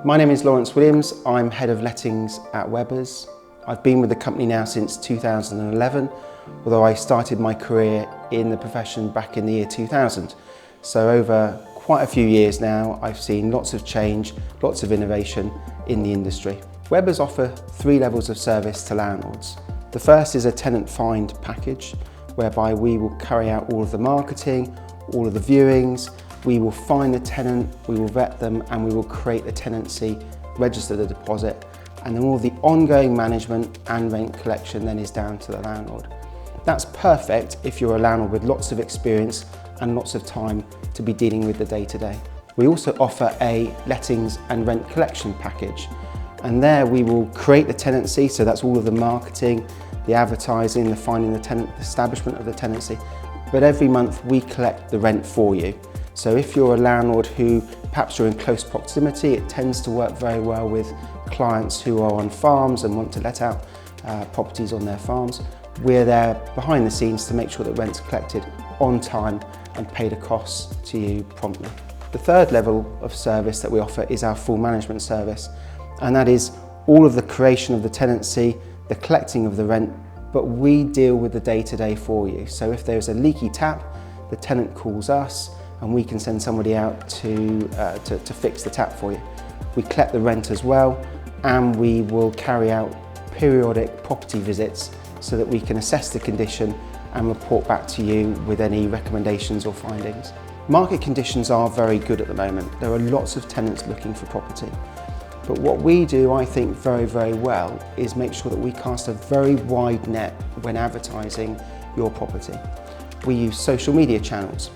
My name is Lawrence Williams. I'm Head of Lettings at Webbers. I've been with the company now since 2011, although I started my career in the profession back in the year 2000. So over quite a few years now, I've seen lots of change, lots of innovation in the industry. Webbers offer 3 levels of service to landlords. The first is a tenant find package, whereby we will carry out all of the marketing, all of the viewings, we will find the tenant, we will vet them, and we will create a tenancy, register the deposit, and then all the ongoing management and rent collection then is down to the landlord. That's perfect if you're a landlord with lots of experience and lots of time to be dealing with the day-to-day. We also offer a lettings and rent collection package, and there we will create the tenancy, so that's all of the marketing, the advertising, the finding the tenant, the establishment of the tenancy, but every month we collect the rent for you. So if you're a landlord who perhaps you're in close proximity, it tends to work very well with clients who are on farms and want to let out properties on their farms. We're there behind the scenes to make sure that rent's collected on time and paid across to you promptly. The third level of service that we offer is our full management service, and that is all of the creation of the tenancy, the collecting of the rent, but we deal with the day-to-day for you. So if there's a leaky tap, the tenant calls us and we can send somebody out to fix the tap for you. We collect the rent as well, and we will carry out periodic property visits so that we can assess the condition and report back to you with any recommendations or findings. Market conditions are very good at the moment. There are lots of tenants looking for property. But what we do, I think, very, very well is make sure that we cast a very wide net when advertising your property. We use social media channels.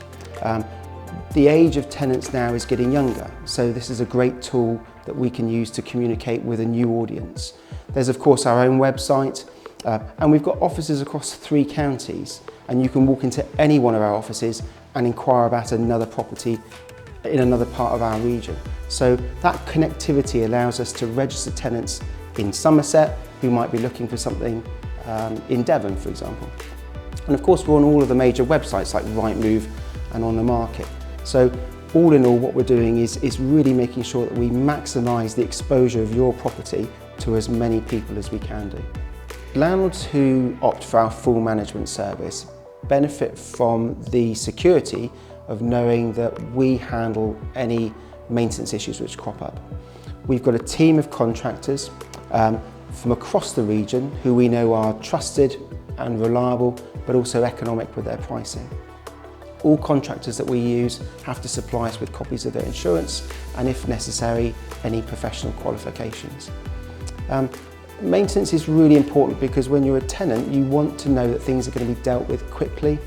The age of tenants now is getting younger, so this is a great tool that we can use to communicate with a new audience. There's of course our own website, and we've got offices across 3 counties, and you can walk into any one of our offices and inquire about another property in another part of our region. So that connectivity allows us to register tenants in Somerset who might be looking for something in Devon, for example. And of course we're on all of the major websites like Rightmove and On the Market. So all in all, what we're doing is really making sure that we maximise the exposure of your property to as many people as we can do. Landlords who opt for our full management service benefit from the security of knowing that we handle any maintenance issues which crop up. We've got a team of contractors from across the region who we know are trusted and reliable, but also economic with their pricing. All contractors that we use have to supply us with copies of their insurance and, if necessary, any professional qualifications. Maintenance is really important because when you're a tenant, you want to know that things are going to be dealt with quickly,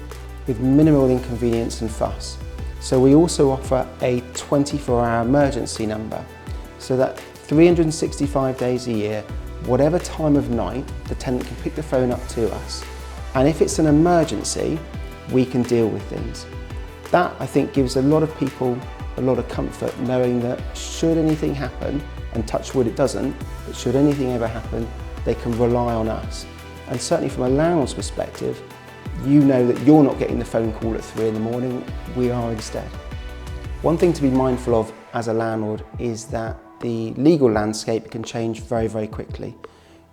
with minimal inconvenience and fuss. So we also offer a 24-hour emergency number, so that 365 days a year, whatever time of night, the tenant can pick the phone up to us. And if it's an emergency, we can deal with things. That, I think, gives a lot of people a lot of comfort knowing that should anything happen, and touch wood it doesn't, but should anything ever happen, they can rely on us. And certainly from a landlord's perspective, you know that you're not getting the phone call at 3 in the morning, we are instead. One thing to be mindful of as a landlord is that the legal landscape can change very, very quickly.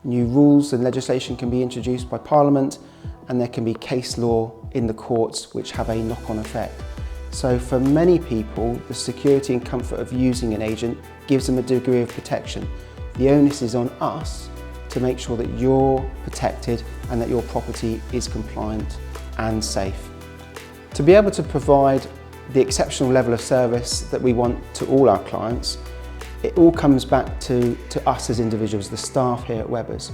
New rules and legislation can be introduced by Parliament, and there can be case law in the courts which have a knock-on effect. So for many people, the security and comfort of using an agent gives them a degree of protection. The onus is on us to make sure that you're protected and that your property is compliant and safe. To be able to provide the exceptional level of service that we want to all our clients, it all comes back to us as individuals, the staff here at Webbers.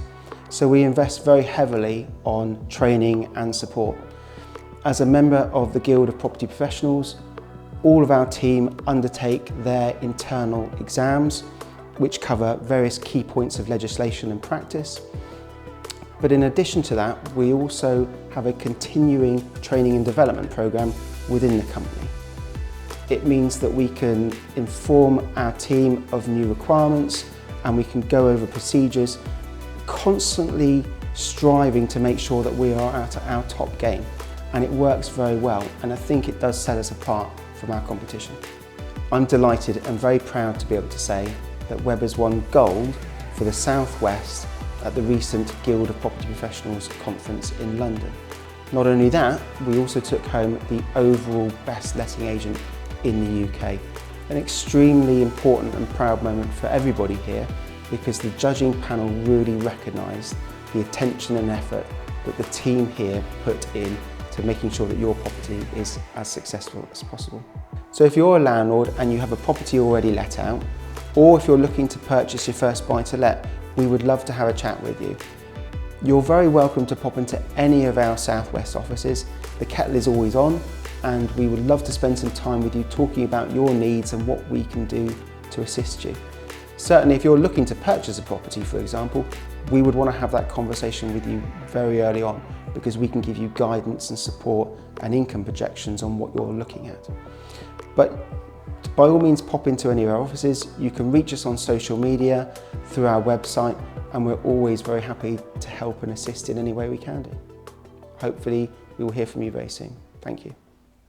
So we invest very heavily on training and support. As a member of the Guild of Property Professionals, all of our team undertake their internal exams, which cover various key points of legislation and practice. But in addition to that, we also have a continuing training and development program within the company. It means that we can inform our team of new requirements, and we can go over procedures, constantly striving to make sure that we are at our top game. And it works very well, and I think it does set us apart from our competition. I'm delighted and very proud to be able to say that Webbers won gold for the South West at the recent Guild of Property Professionals conference in London. Not only that, we also took home the overall best letting agent in the UK. An extremely important and proud moment for everybody here, because the judging panel really recognised the attention and effort that the team here put in to making sure that your property is as successful as possible. So if you're a landlord and you have a property already let out, or if you're looking to purchase your first buy-to-let, we would love to have a chat with you. You're very welcome to pop into any of our South West offices. The kettle is always on, and we would love to spend some time with you talking about your needs and what we can do to assist you. Certainly if you're looking to purchase a property, for example, we would want to have that conversation with you very early on, because we can give you guidance and support and income projections on what you're looking at. But by all means, pop into any of our offices. You can reach us on social media, through our website, and we're always very happy to help and assist in any way we can do. Hopefully we will hear from you very soon. Thank you.